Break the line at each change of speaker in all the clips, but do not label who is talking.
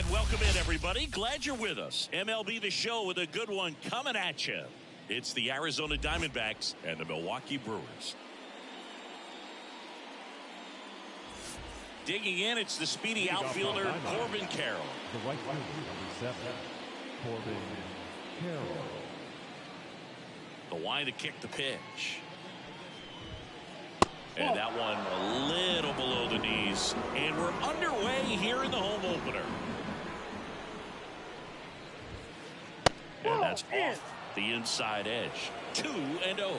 And welcome in, everybody. Glad you're with us. MLB The Show with a good one coming at you. It's the Arizona Diamondbacks and the Milwaukee Brewers. Digging in, it's the speedy outfielder, Corbin Carroll.
The right fielder, number 7, Corbin Carroll.
The wide to kick the pitch. And that one a little below the knees. And we're underway here in the home opener. And that's off the inside edge. 2-0.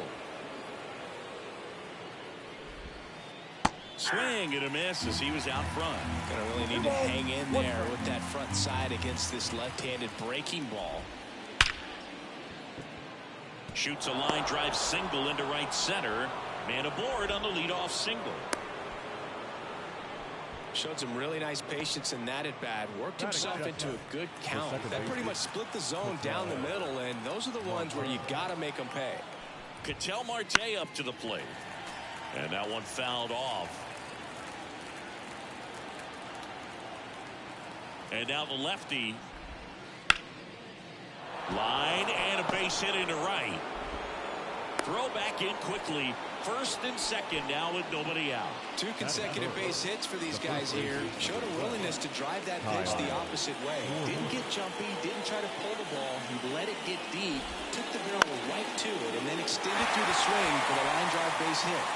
Swing and a miss as he was out front.
Gonna really need to hang in there with that front side against this left-handed breaking ball.
Shoots a line drive single into right center. Man aboard on the leadoff single.
Showed some really nice patience in that at bat. Worked himself into a good count. That pretty much split the zone down the middle, and those are the ones where you gotta make them pay.
Ketel Marte up to the plate. And that one fouled off. And now the lefty. Line and a base hit into right. Throw back in quickly. First and second now with nobody out.
2 consecutive base hits for these guys here. Showed a willingness to drive that pitch the opposite way. Didn't get jumpy, didn't try to pull the ball. He let it get deep, took the barrel right to it, and then extended through the swing for the line drive base hit.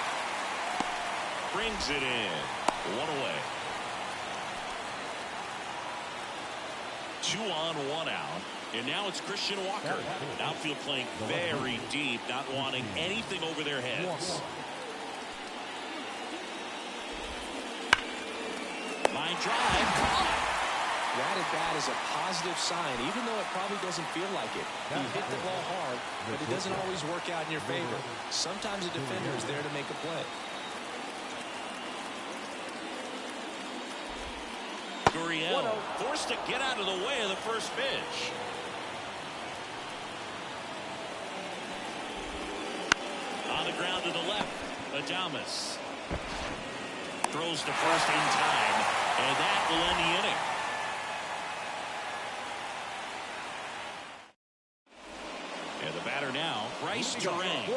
Brings it in. 1 away. 2 on, 1 out. And now it's Christian Walker. Outfield playing very deep, not wanting anything over their heads. Line drive.
That at bat is a positive sign, even though it probably doesn't feel like it. You hit the ball hard, but it doesn't always work out in your favor. Sometimes a defender is there to make a play.
Gurriel forced to get out of the way of the first pitch. On the ground to the left, Adames throws to first in time, and that will end the inning. And the batter now, Bryce Durant.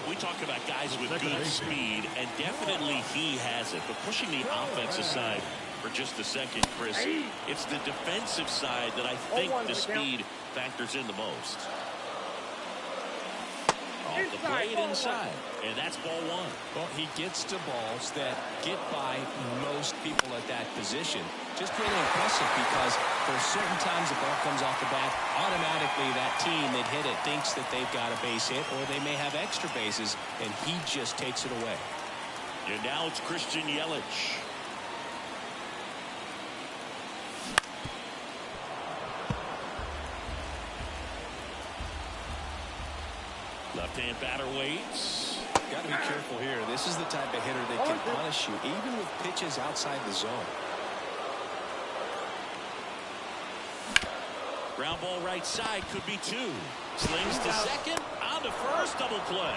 We talk about guys with good speed, and definitely he has it. But pushing the offense aside for just a second, Chris, it's the defensive side that I think the speed factors in the most. Off the plate inside, and that's ball 1.
Well, he gets to balls that get by most people at that position. Just really impressive because for certain times the ball comes off the bat, automatically that team that hit it thinks that they've got a base hit, or they may have extra bases, and he just takes it away.
And now it's Christian Yelich. Left-hand batter waits.
Got to be careful here. This is the type of hitter that can punish you, even with pitches outside the zone.
Ground ball right side, could be 2. Slings to second, on to first, double play.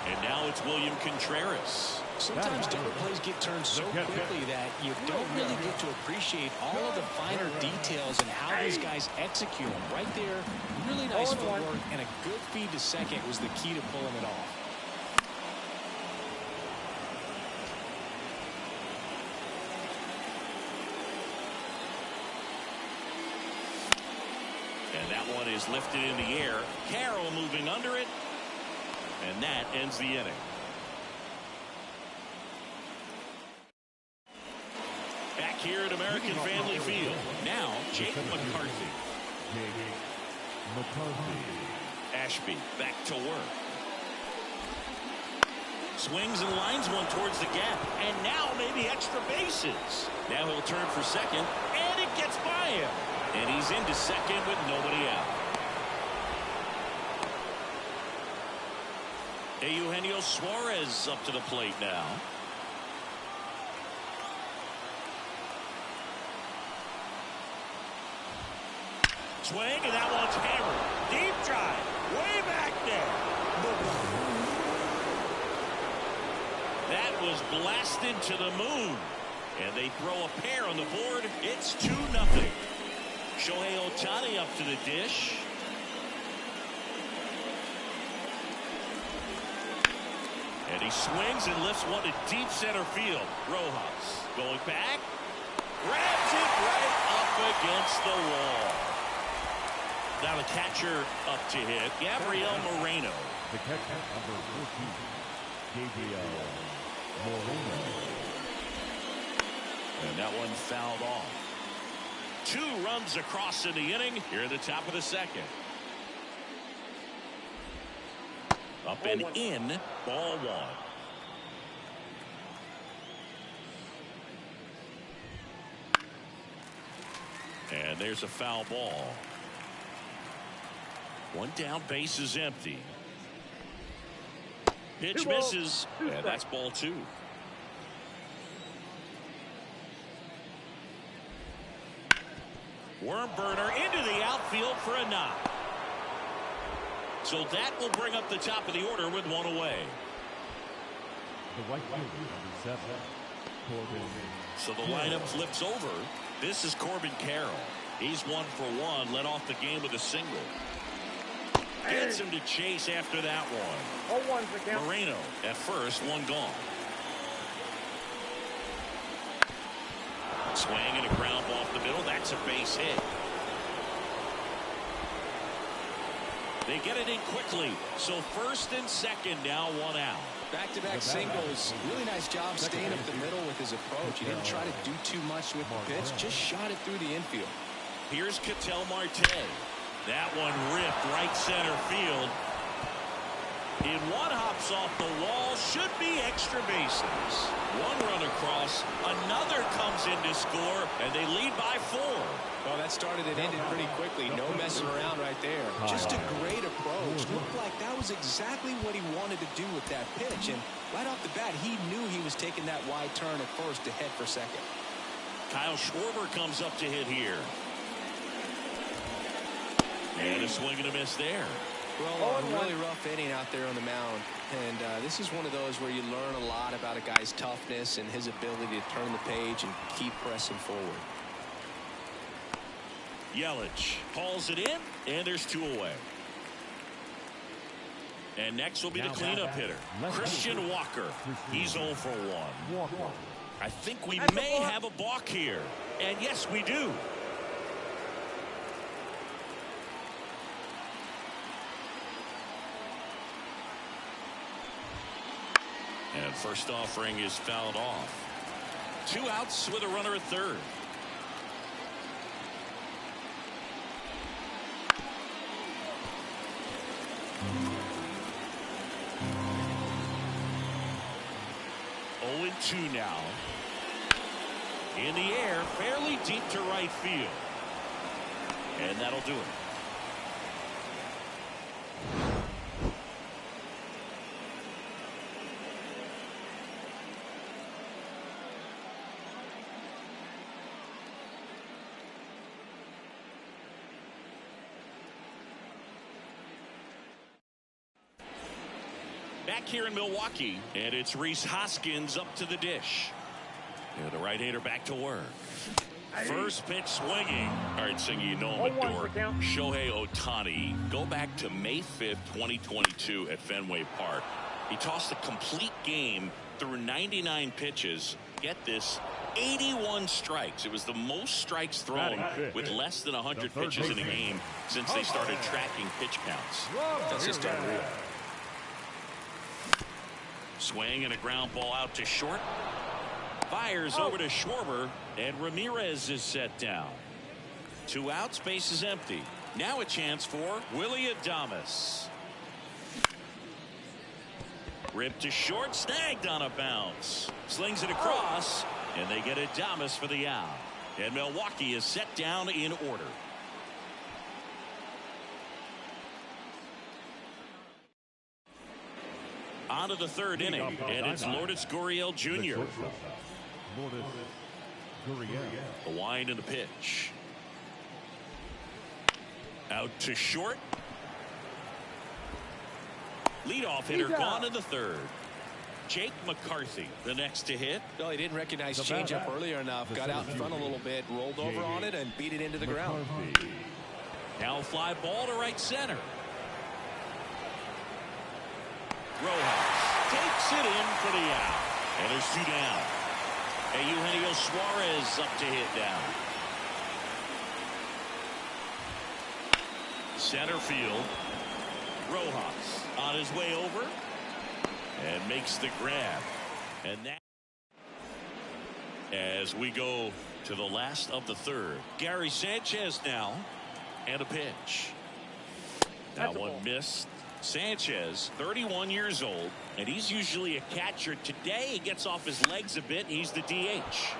And now it's William Contreras.
Sometimes double plays get turned so quickly that you don't really get to appreciate all of the finer details and how these guys execute them. Right there, really nice footwork, and a good feed to second was the key to pulling it off.
And that one is lifted in the air. Carroll moving under it. And that ends the inning. Back here at American Family Field. Now, Jake McCarthy. Ashby back to work. Swings and lines one towards the gap. And now maybe extra bases. Now he'll turn for second. And it gets by him. And he's into second with nobody out. Eugenio Suarez up to the plate now. Swing, and that one's hammered. Deep drive, way back there. That was blasted to the moon. And they throw a pair on the board. It's 2-0. Shohei Ohtani up to the dish. And he swings and lifts one to deep center field. Rojas going back. Grabs it right up against the wall. Now the catcher up to hit, Gabriel Moreno.
The catcher, number 14, Gabriel Moreno.
And that one fouled off. 2 runs across in the inning here at the top of the second. Up and in, ball 1. And there's a foul ball. 1 down, base is empty. Pitch misses, and that's ball 2. Worm burner into the outfield for a knock. So that will bring up the top of the order with 1 away.
The right fielder, number 7, Corbin.
So the lineup flips over. This is Corbin Carroll. He's 1 for 1, led off the game with a single. Gets him to chase after that one.
0-1 for count.
Moreno at first, 1 gone. Swing and a ground ball off the middle. That's a base hit. They get it in quickly. So first and second now, 1 out.
Back-to-back singles. Really nice job staying up the middle with his approach. He didn't try to do too much with the pitch. Just shot it through the infield.
Here's Ketel Marte. That one ripped right center field. And one hops off the wall. Should be extra bases. 1 run across. Another comes in to score. And they lead by 4.
Well, that started and ended pretty quickly. No messing around right there. Just a great approach. Looked like that was exactly what he wanted to do with that pitch. And right off the bat, he knew he was taking that wide turn at first to head for second.
Kyle Schwarber comes up to hit here. And a swing and a miss there.
Well, a really rough inning out there on the mound. And this is one of those where you learn a lot about a guy's toughness and his ability to turn the page and keep pressing forward.
Yelich hauls it in, and there's 2 away. And next will be the cleanup hitter, Christian Walker. He's 0 for 1. I think we may have a balk here. And yes, we do. And first offering is fouled off. 2 outs with a runner at third. Oh, 0-2 now. In the air, fairly deep to right field. And that'll do it. Back here in Milwaukee, and it's Rhys Hoskins up to the dish. And the right-hander back to work. First pitch swinging. All right, Singy, you know him at door. Shohei Ohtani. Go back to May 5th, 2022 at Fenway Park. He tossed a complete game through 99 pitches. Get this, 81 strikes. It was the most strikes thrown with less than 100 pitches in a game since they started tracking pitch counts.
That's just unreal.
Swing and a ground ball out to short. Fires over to Schwarber, and Ramirez is set down. 2 outs, base is empty. Now a chance for Willy Adames. Ripped to short, snagged on a bounce. Slings it across, and they get Adames for the out. And Milwaukee is set down in order. On to the 3rd inning, and it's Lourdes Gurriel Jr.
Lourdes Gurriel.
The wind and the pitch. Out to short. Leadoff hitter gone in the 3rd. Jake McCarthy, the next to hit.
Well, he didn't recognize changeup earlier enough. Got out in front a little bit, rolled over on it, and beat it into the ground.
Now fly ball to right center. Rojas takes it in for the out. And there's 2 down. And Eugenio Suarez up to hit down. Center field. Rojas on his way over. And makes the grab. And that as we go to the last of the third. Gary Sanchez now. And a pitch. That one missed. Sanchez, 31 years old, and he's usually a catcher. Today he gets off his legs a bit. He's the DH.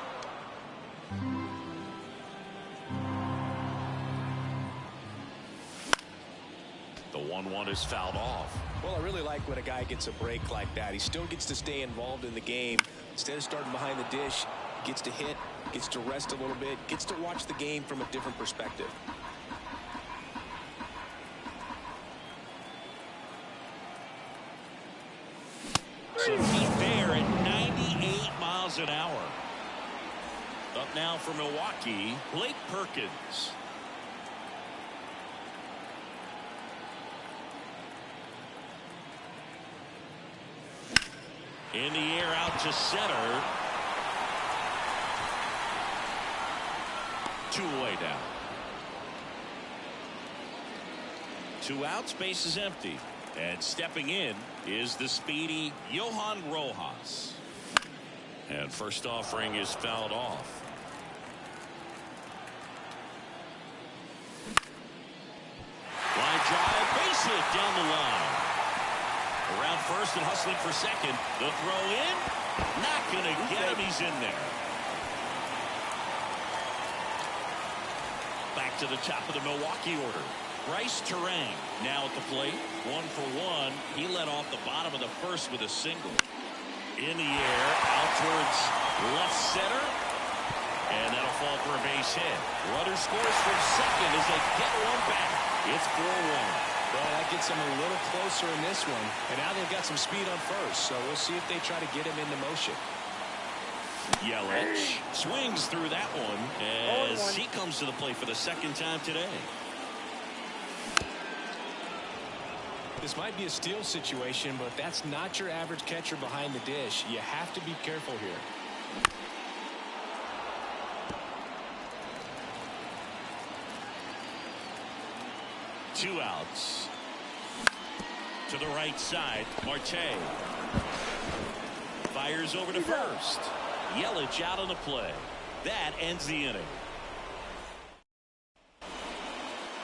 The 1-1 is fouled off.
Well, I really like when a guy gets a break like that. He still gets to stay involved in the game. Instead of starting behind the dish, gets to hit, gets to rest a little bit, gets to watch the game from a different perspective.
So he's there at 98 miles an hour. Up now for Milwaukee, Blake Perkins. In the air out to center. 2 away down. 2 outs, base is empty. And stepping in is the speedy Johan Rojas. And first offering is fouled off. Line drive, base hit down the line. Around first and hustling for second. The throw in. Not going to get him. He's in there. Back to the top of the Milwaukee order. Bryce Terang now at the plate. 1 for 1. He led off the bottom of the first with a single. In the air, out towards left center. And that'll fall for a base hit. Runner scores from second as they get one back. It's 4-1.
Well, that gets them a little closer in this one. And now they've got some speed on first. So we'll see if they try to get him into motion.
Yelich swings through that one as he comes to the plate for the second time today.
This might be a steal situation, but that's not your average catcher behind the dish. You have to be careful here.
Two outs. To the right side, Marte fires over to first. Yelich out on the play. That ends the inning.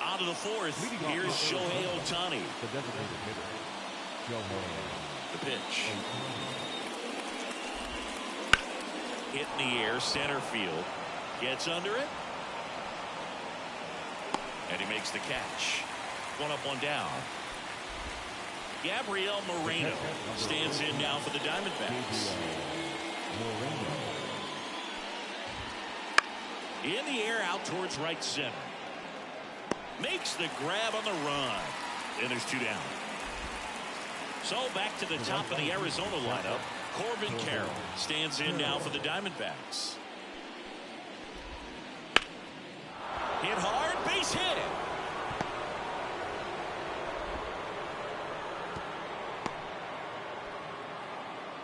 On to the fourth. Here's Shohei Ohtani.
The designated hitter, Shohei.
The pitch. Hit in the air, center field. Gets under it. And he makes the catch. 1 up, 1 down. Gabriel Moreno stands in now for the Diamondbacks. In the air out towards right center. Makes the grab on the run. And there's 2 down. So back to the top of the Arizona lineup. Corbin Carroll stands in now for the Diamondbacks. Hit hard, base hit.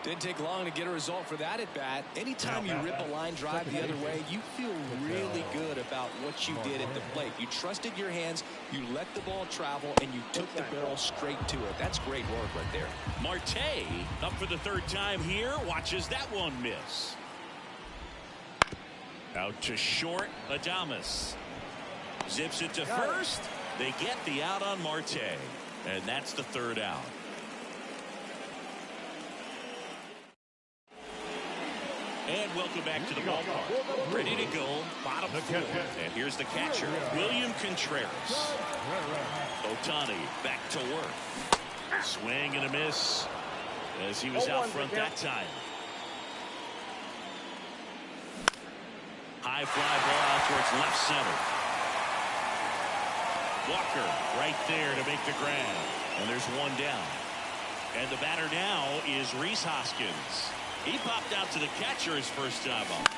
Didn't take long to get a result for that at bat. Anytime you rip a line drive the other way, you feel really good about what you did at the plate. You trusted your hands, you let the ball travel, and you took the barrel straight to it. That's great work right there.
Marte up for the 3rd time here. Watches that one miss. Out to short, Adames. Zips it to first. They get the out on Marte. And that's the 3rd out. And welcome back to the ballpark. Ready to go, bottom 4. And here's the catcher, William Contreras. Ohtani back to work. Swing and a miss as he was out front that time. High fly ball out towards left center. Walker right there to make the grab. And there's 1 down. And the batter now is Rhys Hoskins. He popped out to the catcher his first time up.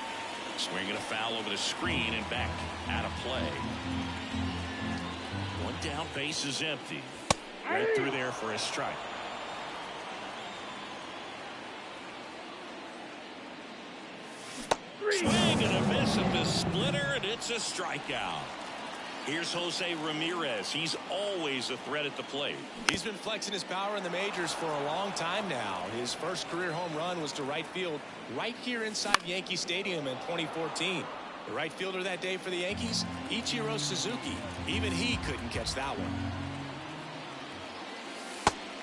Swinging a foul over the screen and back out of play. One down, base is empty. Right through there for a strike. Swing and a miss at the splitter, and it's a strikeout. Here's Jose Ramirez. He's always a threat at the plate.
He's been flexing his power in the majors for a long time now. His first career home run was to right field right here inside Yankee Stadium in 2014. The right fielder that day for the Yankees, Ichiro Suzuki. Even he couldn't catch that one.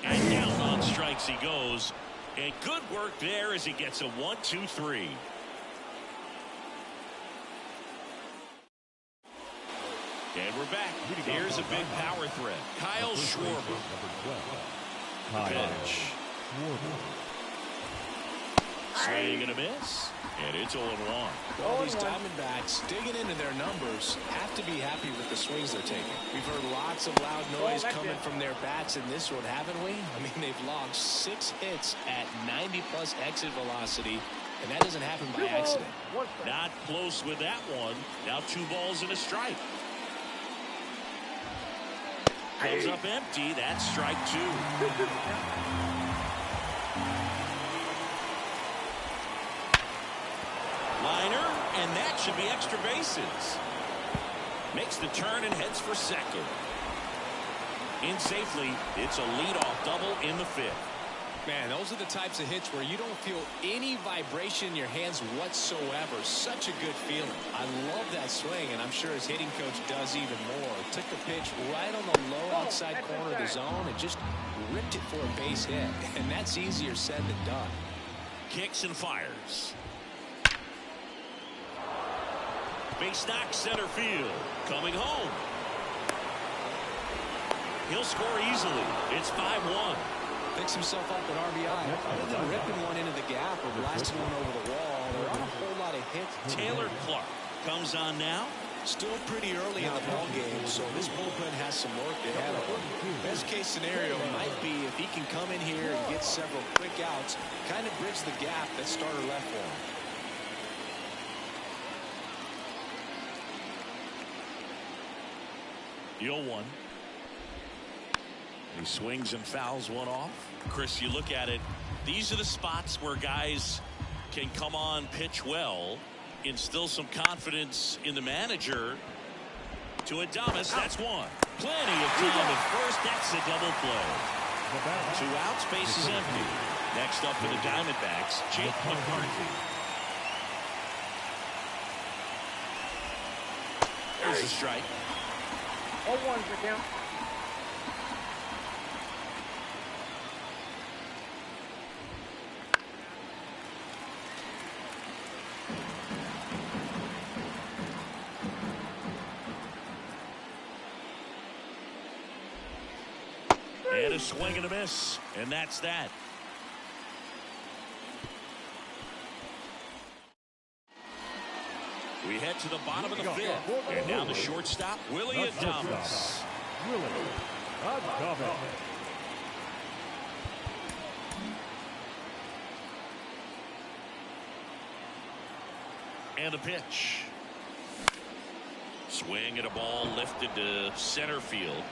And down on strikes he goes. And good work there as he gets a 1-2-3. And we're back. Here's a big power threat. Kyle Schwarber. Pitch. Swing and a miss. And it's 0-1.
Well, these Diamondbacks digging into their numbers have to be happy with the swings they're taking. We've heard lots of loud noise coming from their bats in this one, haven't we? I mean, they've logged 6 hits at 90+ exit velocity, and that doesn't happen by accident.
Not close with that one. Now 2 balls and a strike. Comes up empty. That's strike 2. Liner, and that should be extra bases. Makes the turn and heads for second. In safely, it's a leadoff double in the 5th.
Man, those are the types of hits where you don't feel any vibration in your hands whatsoever. Such a good feeling. I love that swing, and I'm sure his hitting coach does even more. Took the pitch right on the low outside corner of the zone and just ripped it for a base hit. And that's easier said than done.
Kicks and fires. Base knock center field. Coming home. He'll score easily. It's 5-1.
Picks himself up an RBI. Other than ripping one into the gap or blasting one over the wall, there aren't a whole lot of hits.
Taylor Clark comes on now.
Still pretty early in the ball game, so this bullpen has some work ahead of him. Best case scenario might be if he can come in here and get several quick outs, kind of bridge the gap that starter left for him.
The 0-1. He swings and fouls one off. Chris, you look at it, these are the spots where guys can come on, pitch well, instill some confidence in the manager. To Adames, that's one. Plenty of time at first. That's a double play. 2 outs, base is empty. Next up for the Diamondbacks, Jake McCarthy. There's a strike.
0-1 for count.
And a swing and a miss, and that's that. We head to the bottom of the 5th, and now the shortstop, Willie Adames. And the pitch. Swing at a ball lifted to center field.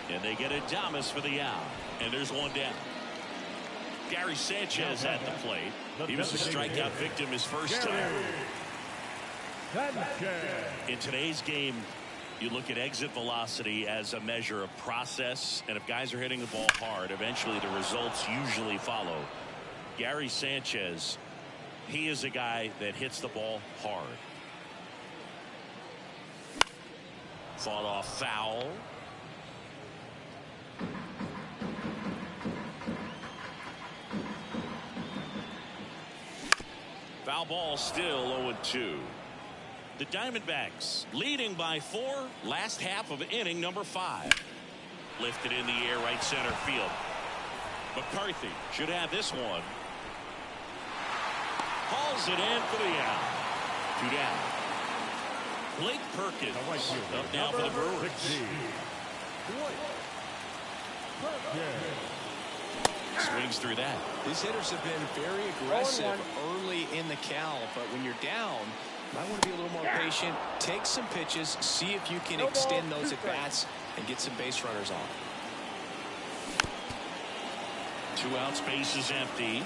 And they get Adames for the out. And there's one down. Gary Sanchez at the plate. He was a strikeout victim his first time. In today's game, you look at exit velocity as a measure of process. And if guys are hitting the ball hard, eventually the results usually follow. Gary Sanchez, he is a guy that hits the ball hard. Fought off foul. Foul ball, still 0-2. The Diamondbacks leading by 4, last half of inning number 5. Lifted in the air, right center field. McCarthy should have this one. Hauls it in for the out. 2 down. Blake Perkins up now for the Brewers. swings through that.
These hitters have been very aggressive early in the count, but when you're down, you might want to be a little more patient. Take some pitches, see if you can extend those at-bats and get some base runners on.
2 outs, base is empty.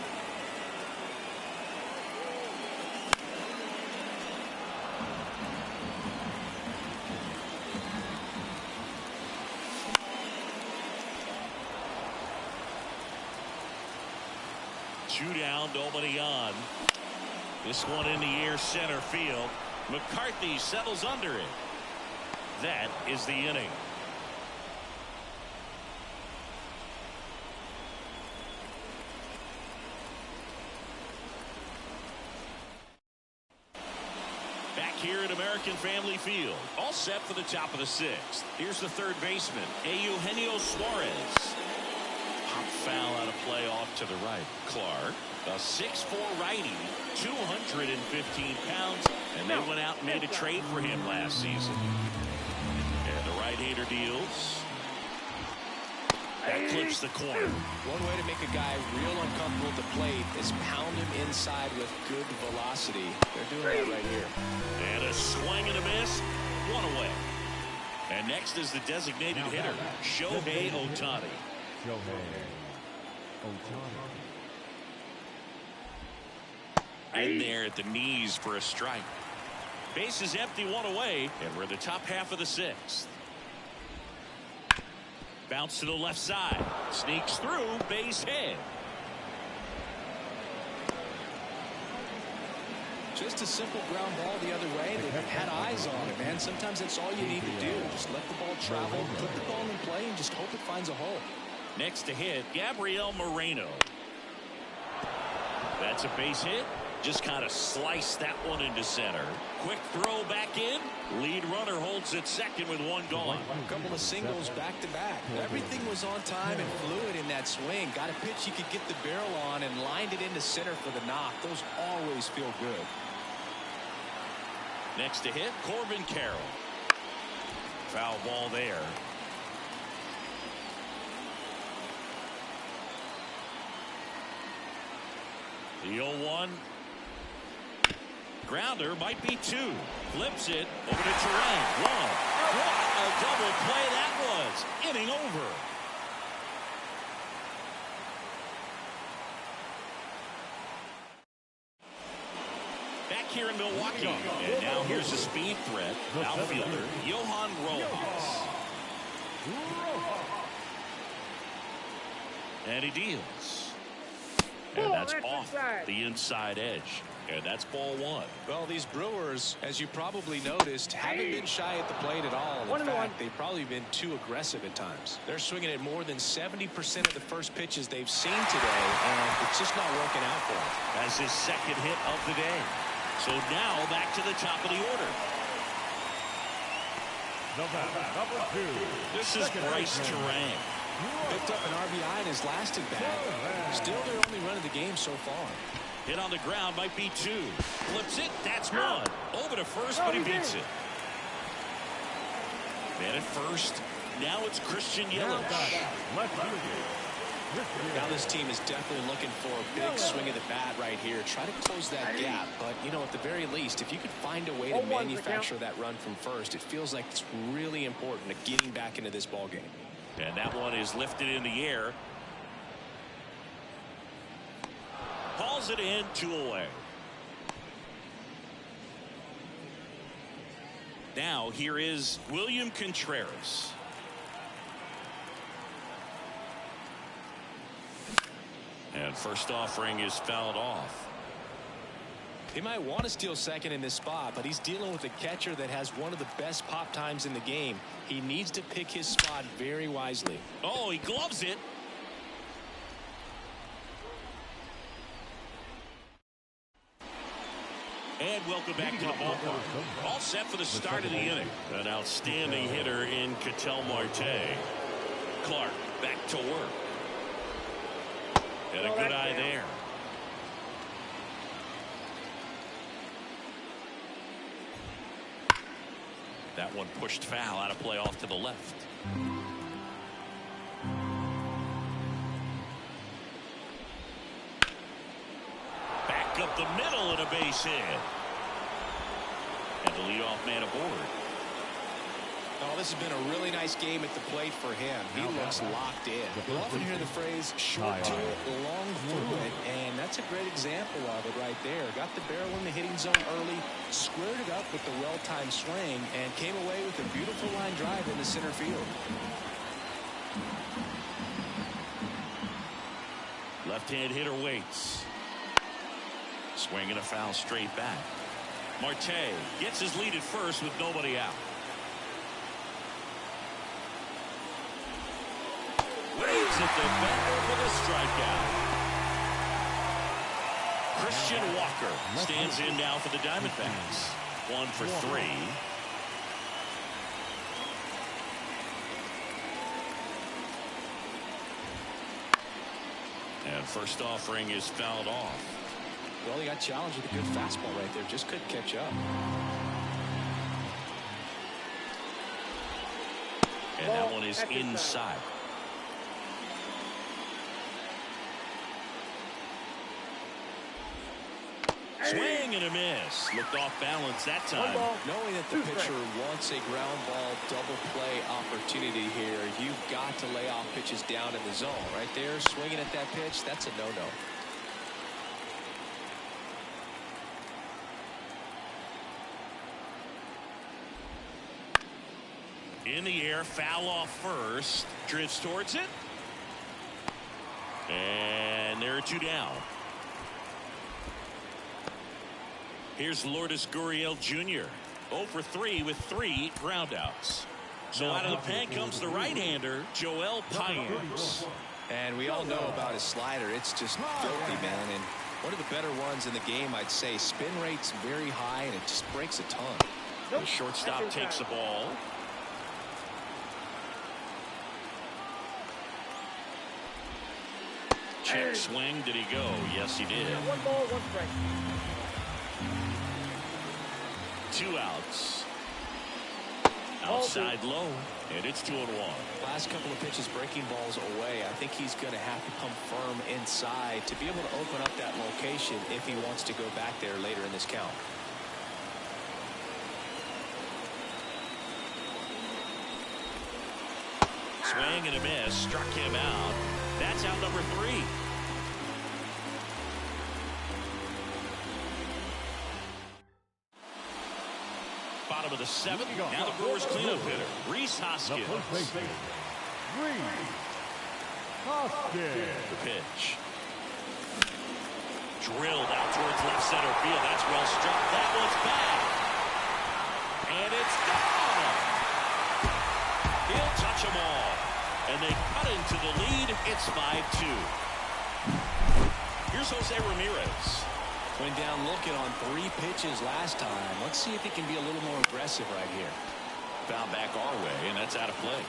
Two down, nobody on. This one in the air, center field. McCarthy settles under it. That is the inning. Back here at American Family Field. All set for the top of the 6th. Here's the third baseman, Eugenio Suarez. Pop foul out of play off to the right. Clark, a 6'4" righty, 215 pounds, and they went out and made a trade for him last season. And the right-hander deals. That clips the corner.
One way to make a guy real uncomfortable at the plate is pound him inside with good velocity. They're doing that right here.
And a swing and a miss. One away. And next is the designated hitter, Shohei Ohtani. In there at the knees for a strike. Base is empty, one away, and we're in the top half of the 6th. Bounce to the left side. Sneaks through, base hit.
Just a simple ground ball the other way. They've had eyes on it, man. Sometimes that's all you need to do. Just let the ball travel, put the ball in play, and just hope it finds a hole.
Next to hit, Gabriel Moreno. That's a base hit. Just kind of sliced that one into center. Quick throw back in. Lead runner holds at second with one gone.
A couple of singles back to back. Everything was on time and fluid in that swing. Got a pitch you could get the barrel on and lined it into center for the knock. Those always feel good.
Next to hit, Corbin Carroll. Foul ball there. The 0-1. Grounder might be 2. Flips it over to Turan. One. What a double play that was. Inning over. Back here in Milwaukee. And now here's a speed threat. Outfielder, Johan Rojas. And he deals. And that's off the inside edge. And that's ball 1.
Well, these Brewers, as you probably noticed, haven't been shy at the plate at all. In fact, they've probably been too aggressive at times. They're swinging at more than 70% of the first pitches they've seen today, and it's just not working out for them.
That's his second hit of the day. So now back to the top of the order.
Number 2.
This is Bryce Turan.
Picked up an RBI in his last at-bat. Still their only run of the game so far.
Hit on the ground might be 2. Flips it. That's 1. Over to first, but he beats it. Man at first. Now it's Christian Yelich.
Now this team is definitely looking for a big swing of the bat right here. Try to close that gap. But, you know, at the very least, if you could find a way to manufacture that run from first, it feels like it's really important to getting back into this ball game.
And that one is lifted in the air. Hauls it in, 2 away. Now here is William Contreras. And first offering is fouled off.
He might want to steal second in this spot, but he's dealing with a catcher that has one of the best pop times in the game. He needs to pick his spot very wisely.
Oh, he gloves it. And welcome back to the ballpark. All set for the start of the inning. An outstanding hitter in Ketel Marte. Clark back to work. And a good eye there. That one pushed foul out of play off to the left. up the middle and a base hit. And the leadoff man aboard.
Oh, this has been a really nice game at the plate for him. He looks locked in. You'll often hear the phrase, short to it, long through it, and that's a great example of it right there. Got the barrel in the hitting zone early, squared it up with the well-timed swing, and came away with a beautiful line drive in the center field.
Left-hand hitter waits. Swing and a foul straight back. Marte gets his lead at first with nobody out. Waves at the bender for the strikeout. Christian Walker stands in now for the Diamondbacks. 1 for 3. And first offering is fouled off.
Well, he got challenged with a good fastball right there. Just couldn't catch up.
And that one is inside. Swing and a miss. Looked off balance that time.
Knowing that the pitcher wants a ground ball double play opportunity here, you've got to lay off pitches down in the zone. Right there, swinging at that pitch, that's a no-no.
In the air, foul off first. Drifts towards it. And there are 2 down. Here's Lourdes Gurriel Jr. 0 for 3 with 3 groundouts. So out of the pen comes the right-hander, Joel Paynes.
And we all know about his slider. It's just filthy, man. And one of the better ones in the game, I'd say. Spin rate's very high, and it just breaks a ton.
The shortstop takes the ball. Check swing. Did he go? Yes, he did.
1 ball, 1 strike.
2 outs. Outside low, and it's 2-1.
Last couple of pitches breaking balls away. I think he's going to have to come firm inside to be able to open up that location if he wants to go back there later in this count.
Swing and a miss. Struck him out. That's out number 3. Bottom of the 7th. Now the Brewers cleanup hitter, Rhys Hoskins. The pitch. Drilled out towards left center field. That's well struck. That one's back. And it's gone. He'll touch them all. And they cut into the lead. It's 5-2. Here's Jose Ramirez.
Went down looking on 3 pitches last time. Let's see if he can be a little more aggressive right here.
Foul back our way, and that's out of play.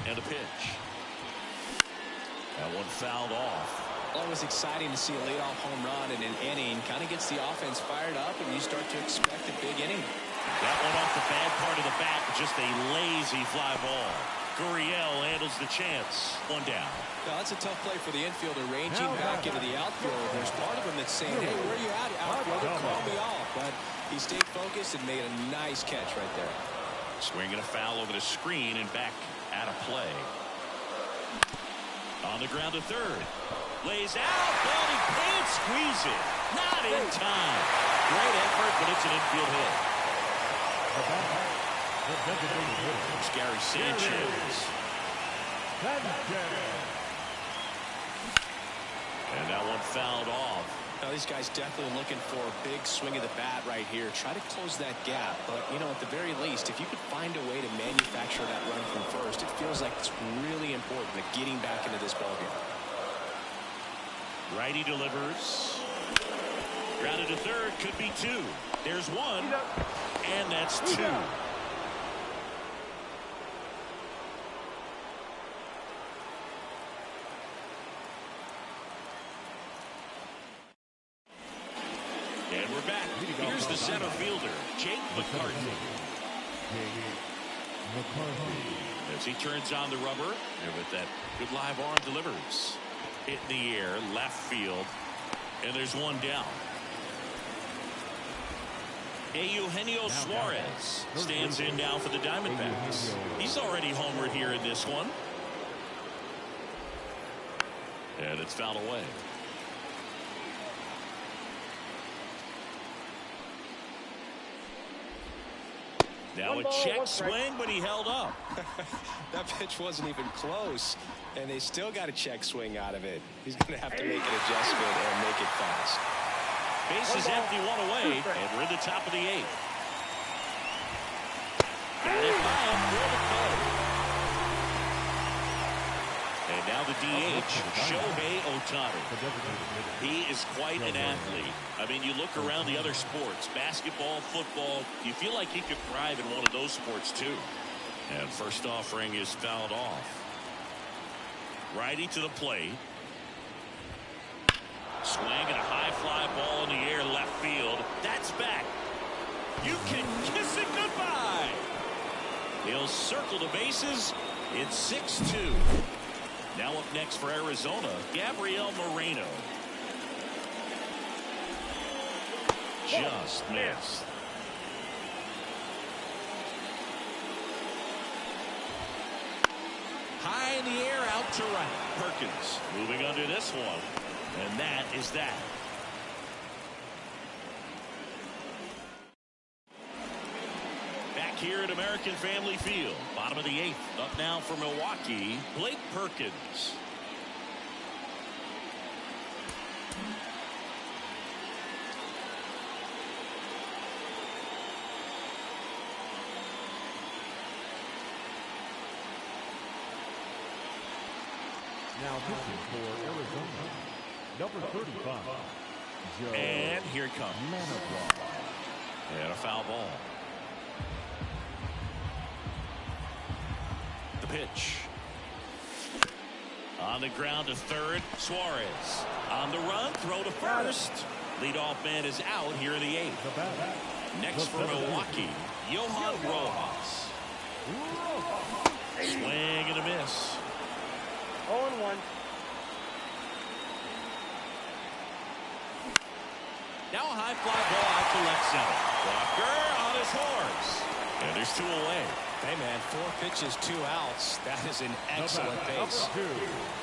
And a pitch. That one fouled off.
Always exciting to see a leadoff home run in an inning. Kind of gets the offense fired up, and you start to expect a big inning.
That one off the bad part of the bat, just a lazy fly ball. Gurriel handles the chance. 1 down.
Now, that's a tough play for the infielder, ranging back into the outfield. There's part of him that's saying, hey, where are you at, outfielder? Call me off. But he stayed focused and made a nice catch right there.
Swinging a foul over the screen and back out of play. On the ground to third. Lays out. Ball, can't squeeze it. Not in time. Great effort, but it's an infield hit. It's Gary Sanchez. And that one fouled off.
Now, these guys definitely looking for a big swing of the bat right here. Try to close that gap. But, you know, at the very least, if you could find a way to manufacture that run from first, it feels like it's really important to getting back into this ballgame.
Righty delivers. Grounded to third. Could be 2. There's 1. And that's 2. And we're back. Here's the center fielder, Jake McCarthy. As he turns on the rubber, and with that good live arm delivers. Hit in the air, left field, and there's one down. Eugenio Suarez stands in now for the Diamondbacks. He's already homered here in this one. And it's fouled away. Now a check swing, but he held up.
That pitch wasn't even close, and they still got a check swing out of it. He's going to have to make an adjustment and make it fast.
Base is empty, one away, and we're in the top of the 8th. Got it by him for the play. And now the DH, Shohei Ohtani. He is quite an athlete. I mean, you look around the other sports, basketball, football, you feel like he could thrive in one of those sports too. And first offering is fouled off. Righty to the plate. Swinging a high fly ball in the air, left field. That's back. You can kiss it goodbye. He'll circle the bases. It's 6-2. Now up next for Arizona, Gabriel Moreno. Just missed. High in the air, out to right. Perkins moving under this one. And that is that. Back here at American Family Field, bottom of the 8th. Up now for Milwaukee, Blake Perkins.
Now pitching for Arizona, number 35. Joe
And here it comes. And a foul ball. The pitch. On the ground to third, Suarez. On the run, throw to first. Leadoff man is out here in the 8th. Next for Milwaukee, Johan Rojas. Swing and a miss.
0-1.
Now a high fly ball out to left center. Walker on his horse. And there's 2 away.
Hey, man, 4 pitches, 2 outs. That is an excellent base.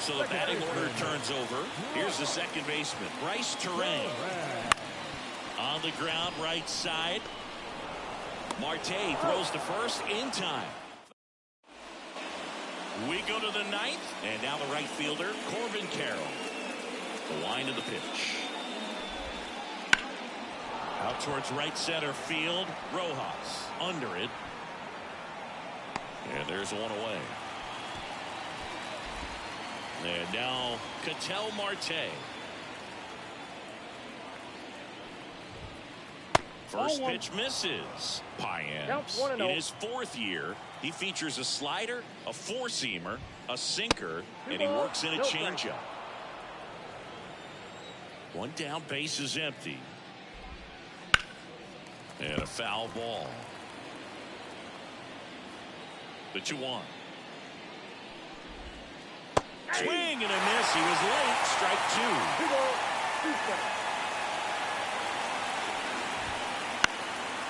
So the batting order turns over. Here's the second baseman, Bryce Terang. On the ground, right side. Marte throws to first in time. We go to the 9th, and now the right fielder, Corbin Carroll. The line of the pitch. Out towards right center field, Rojas under it. And there's 1 away. And now Ketel Marte. First pitch misses. Payan in his 4th year. He features a slider, a 4-seamer, a sinker, and he works in a changeup. 1 down, base is empty. And a foul ball. The 2-1. Swing and a miss. He was late. Strike 2.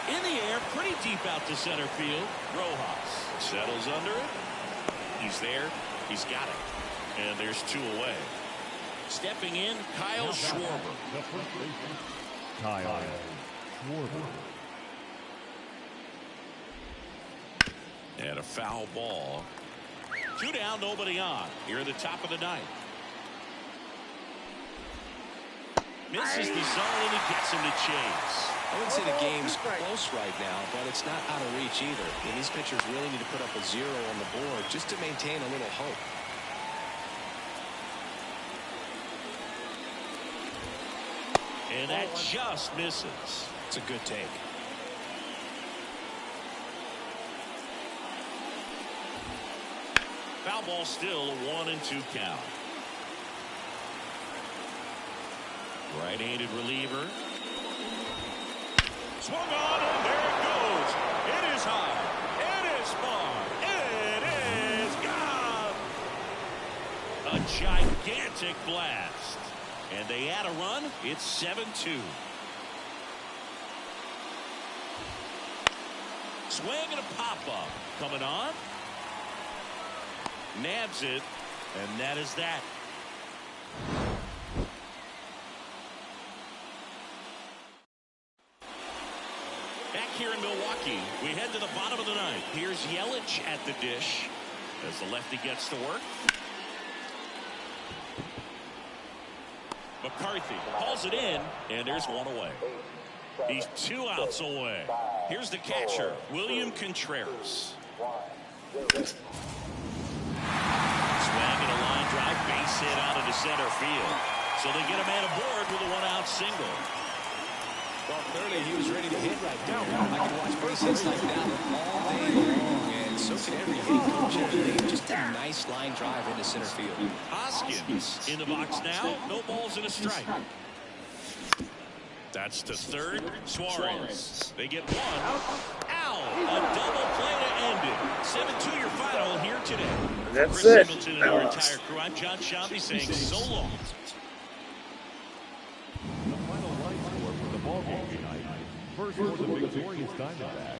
In the air, pretty deep out to center field. Rojas settles under it. He's there. He's got it. And there's 2 away. Stepping in, Kyle Schwarber.
Kyle Schwarber.
And a foul ball. 2 down, nobody on. Here at the top of the 9th. Misses the zone and he gets him to chase.
I wouldn't say the game's close right now, but it's not out of reach either. And these pitchers really need to put up a 0 on the board just to maintain a little hope.
And that just misses.
It's a good take.
Foul ball still, a 1-2 count. Right-handed reliever. Swung on, and there it goes. It is high. It is far. It is gone. A gigantic blast. And they add a run. It's 7-2. Swing and a pop-up. Coming on. Nabs it. And that is that. Back here in Milwaukee, we head to the bottom of the ninth. Here's Yelich at the dish as the lefty gets to work. McCarthy hauls it in, and there's one away. He's 2 outs away. Here's the catcher, William Contreras. Swag and a line drive, base hit out into center field. So they get a man aboard with a 1-out single.
Well, clearly he was ready to hit right there. I can watch base hits like that all day long, and so can every hitting coach in the league. Just a nice line drive into center field.
Hoskins in the box now. No balls and a strike. That's to third. Suarez. They get one. Ow! A double play to end it. 7-2 your final here today.
That's
Chris
it.
Singleton and our entire crew. I'm John Shambi saying so long.
The final line score for the ballgame tonight. First for the victorious Diamondbacks.